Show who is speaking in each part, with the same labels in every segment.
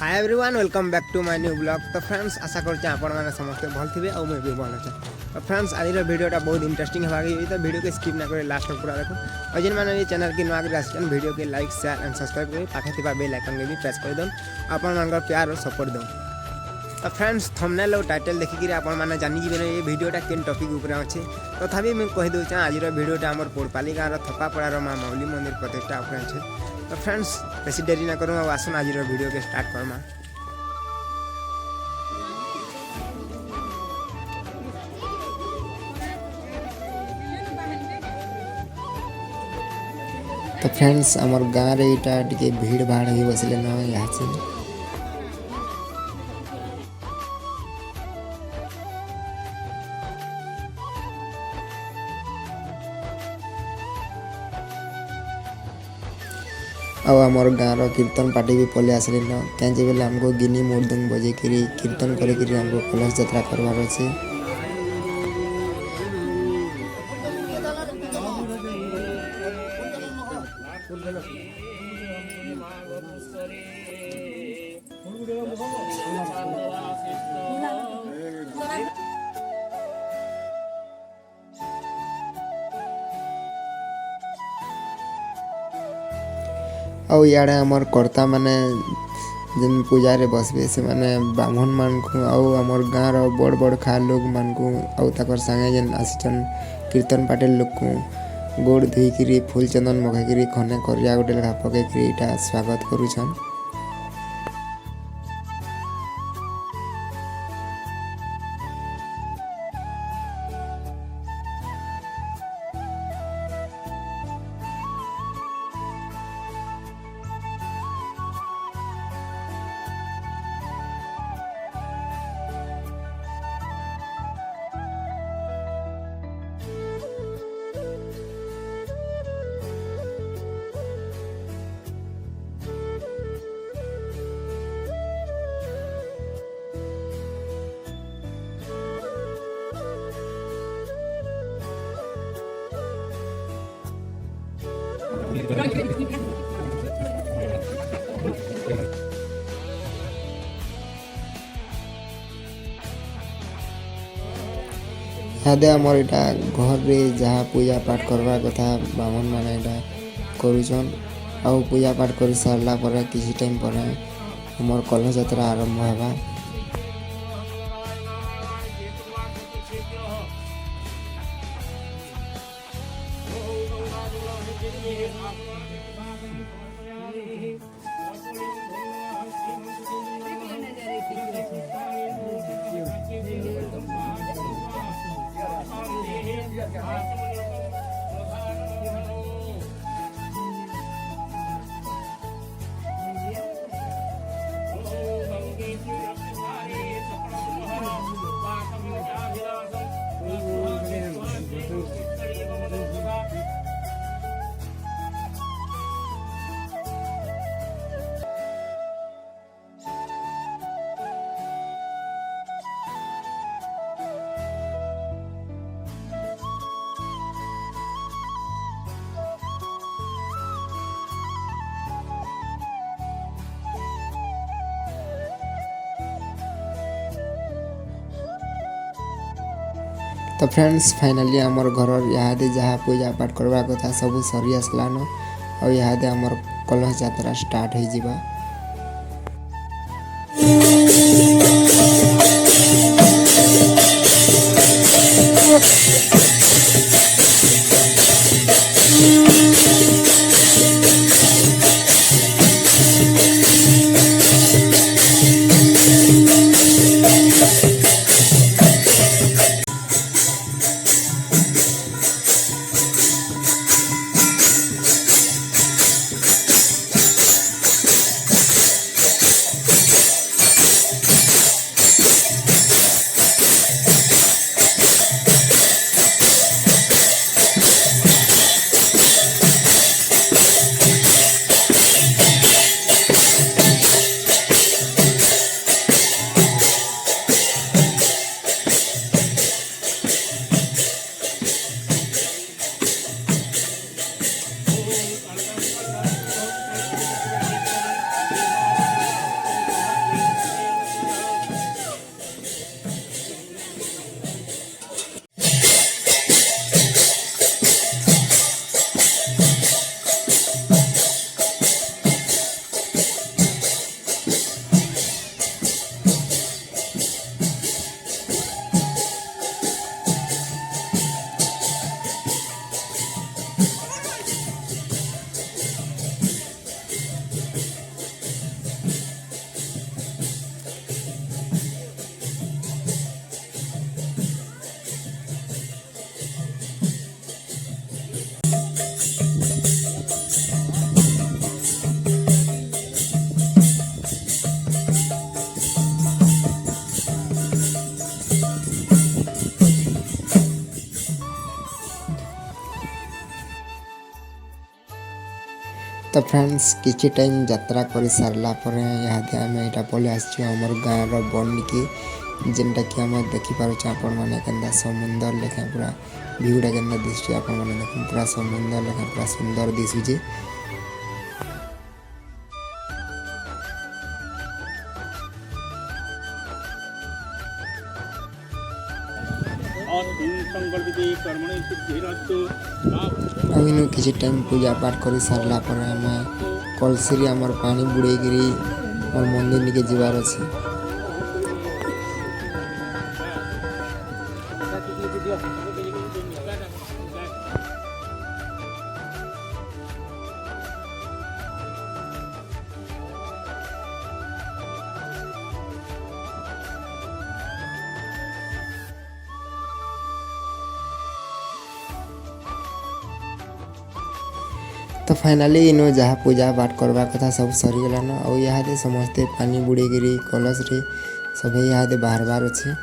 Speaker 1: Hi everyone welcome back to my new blog. तो friends आशा करते आपण मैंने समस्ते भल थे और मुझे भी भल अच्छे। तो फ्रेंड्स आज वीडियोटा बहुत इंटरेस्टिंग होगा तो वीडियो को स्किप ना कर लास्ट तक पूरा देखो और जिन मैंने चैनल की नुआ आसन वीडियो के लाइक शेयर एंड सब्सक्राइब कर पाखे बेल आइकन के भी प्रेस कर दो आपण प्यार और सपोर्ट दो। तो फ्रेंड्स थंबनेल और टाइटल देखिक आपने जानिजे ये वीडियोटा केन टॉपिक ऊपर अच्छे तथापि मुझे कहीदे आज वीडियोटा आम पोड़पाली गाँव थपापड़ार माँ मौली मंदिर प्रतिष्ठा उपर अच्छे। तो फ्रेंड्स बेसी देरी ना करूँ आसन आज वीडियो के स्टार्ट करमा। तो फ्रेंड्स आमर गाँव रे इटा टिके भीड़ भाड़ हो बसले न यहाँ से आमर गाँव कीर्तन पार्टी भी पलि आसले न कहीं बेले आमको गिनी मृदंग बजे कीर्तन कर आमको कलश यात्रा करवार अच्छे। और इे आमर कर्ता माने जिन पूजा रे बसबे से माने ब्राह्मण मान को आमर गाँव रो बड़ बड़ खा लोग मान को आउ संगे जेन आसिचन कीर्तन पार्टी लोग को गोड़ धोईकरी फूल चंदन मगाई खने करिया गोटे लेखा पकईकरी इटा स्वागत करुछन। यादे आमर इटा घर रे जहाँ पूजा पाठ करवा कथा ब्राह्मण मैंने इटा करुछन आउ पूजा पाठ कर सारला पर किसी टाइम पर आमर कलश यात्रा आरंभ होगा। तो फ्रेंड्स फाइनली आमर घर इहादे जहाँ पूजा पाठ करवा कथा सब सरी आसलान और इहादे आमर कलश यात्रा स्टार्ट हो जिबा। तो फ्रेंड्स किसी टाइम यात्रा कर सारा पर यहाँ आम यहाँ पलि आमर गाँव बन की जेनटा कि आम देखिपुर आपण मैंने के समुंदर लेखा पूरा भ्यूटा के दिशुचे आपण मैंने देख पूरा समुंदर लेखा पूरा सुंदर दिशुचे। अभी किसी टाइम पूजा पाठ कर सारा पर आम कलसी आमर पानी बुड़ेकरी और मंदिर निके जीवार अच्छे। तो फाइनाली इनो जहाँ पूजा पाठ करवा कथा सब सरीगलान और यहाँ समस्ते पानी बुड़ेकरी कलश रे सब यहाँ बाहर बार अच्छे।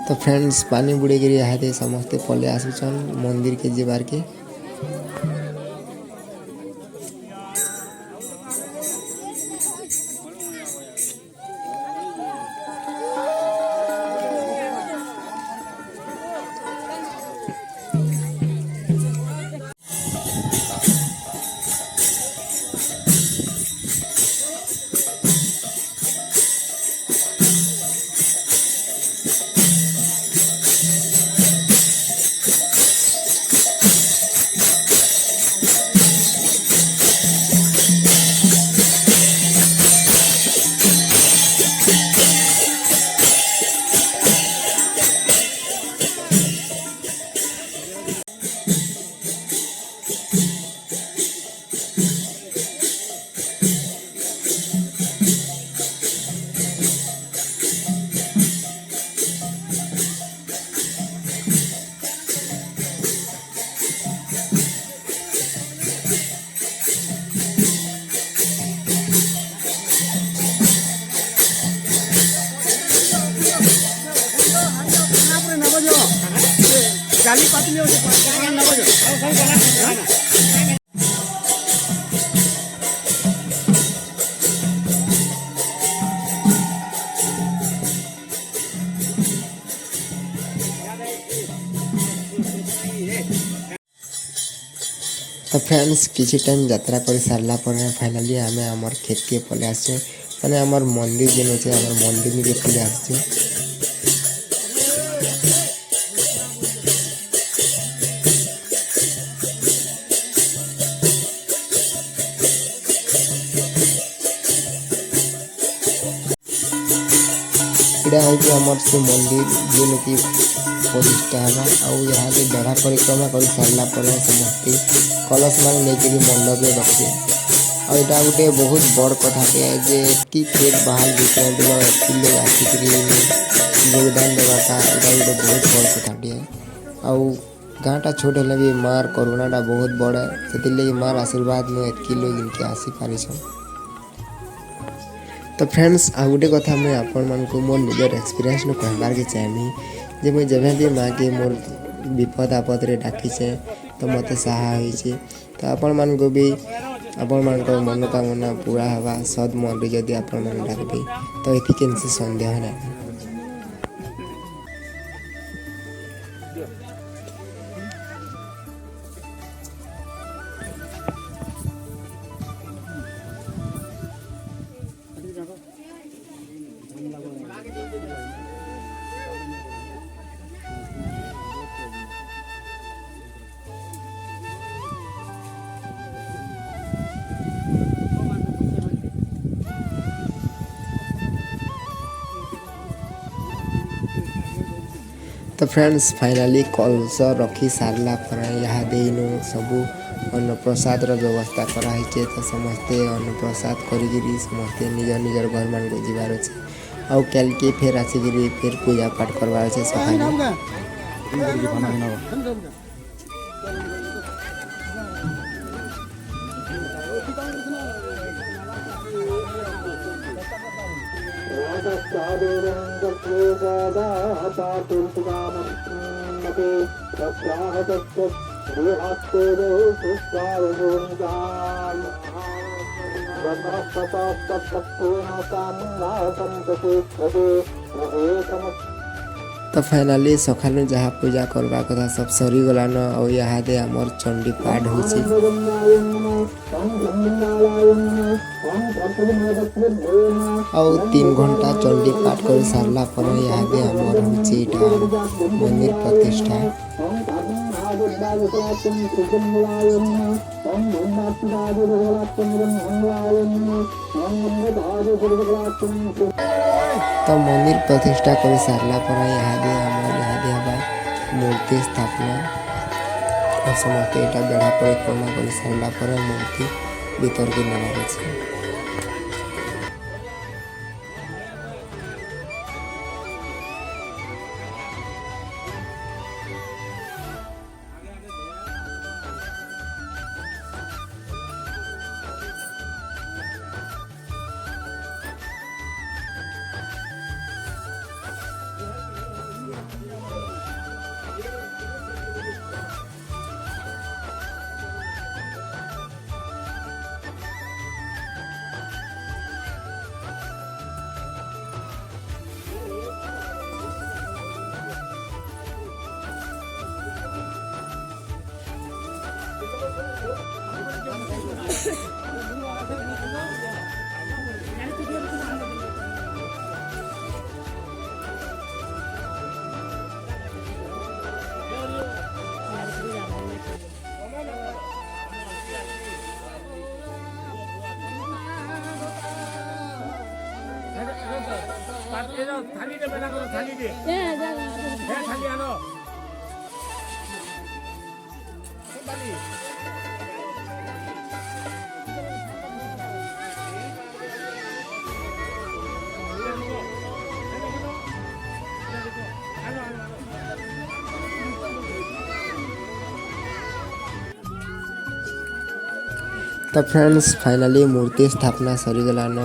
Speaker 1: तो फ्रेंड्स पानी बुड़ेकरी यहाँ समस्ते पले आसुचन मंदिर के जीवार के। तो फ्रेंड्स किसी टाइम यात्रा कर सारा पर फाइनाली आम आमर खेत के पले आसे माने आमर मंदिर जेन अच्छे आमर मंदिर निके पले आसे। इड़ा हूँ आमर से मंदिर जेन की प्रतिष्ठा है आउ यहाँ से बेढ़ा परिक्रमा कर सारा पर समस्ते कलश मान लेकिन मंडप रखे और यहाँ गोटे बहुत बड़ कथाटे जे कि खेत बाहर लोग आसिक योगदान देवाटा यहाँ गोटे बहुत बड़ कथाटे आउ गाँटा छोट है भी मार करुणाटा बहुत बड़ है से मार आशीर्वाद में एतकी लोग इनके आसी पारी। तो फ्रेंड्स आ गोटे कथा मुझे आपण मानक मोर निजर एक्सपीरियंस नु कहबार के चाहमी जे मुझे जब भी माँ के मोर विपद आपद रे डाकीचे तो मत साहा होइचे। तो आपण मान को भी आपण मान को मनोकामना पूरा हवा सद मन रे जदि आपण मान डाकबे तो एथि केनसे संदेह ना। तो फ्रेंड्स फाइनाली कलश रखी सारला पर यहाँ देनु सबू अन्न प्रसाद व्यवस्था कराई तो समस्ते अन्न प्रसाद करी समस्ते निज निजर घर मान को जीवार अच्छे आउ कल के फिर आसिक फिर पूजा पाठ करवार अच्छे सकाल तो फाइनाली सकाल जहाँ पूजा करवा कथा सब सरी गलान और यहाँ दे आमर चंडी पाठ हो और 3 घंटा चंडी पाठ कर सारला पर यहाँ दे आमर हो मंदिर प्रतिष्ठा तो मंदिर प्रतिष्ठा कर सारला पर यहाँ दे मूर्ति स्थापना और समस्त यहाँ बेढ़ा परिक्रमा कर सारला पर मूर्ति भीतर के नवार अच्छे
Speaker 2: थाली दे बेला करो थाली दे थाली आनो
Speaker 1: तो फ्रेंड्स फाइनाली मूर्ति स्थापना सरीगलान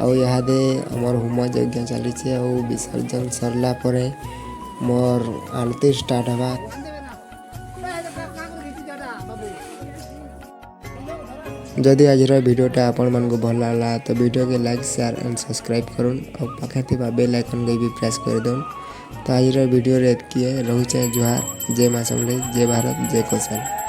Speaker 1: और यहाँ दे आमर होम यज्ञ चली और विसर्जन सरला पर मोर आरती स्टार्ट हवा। जदि आज भिडियोटा आपण मन को भल लगा तो वीडियो के लाइक शेयर एंड सब्सक्राइब करूँ और पाखे थी बेल आइकन को भी प्रेस कर दूँ। तो आज वीडियो एतकी रोचे जुहार जय माँ समलेई जय भारत जय कौशल।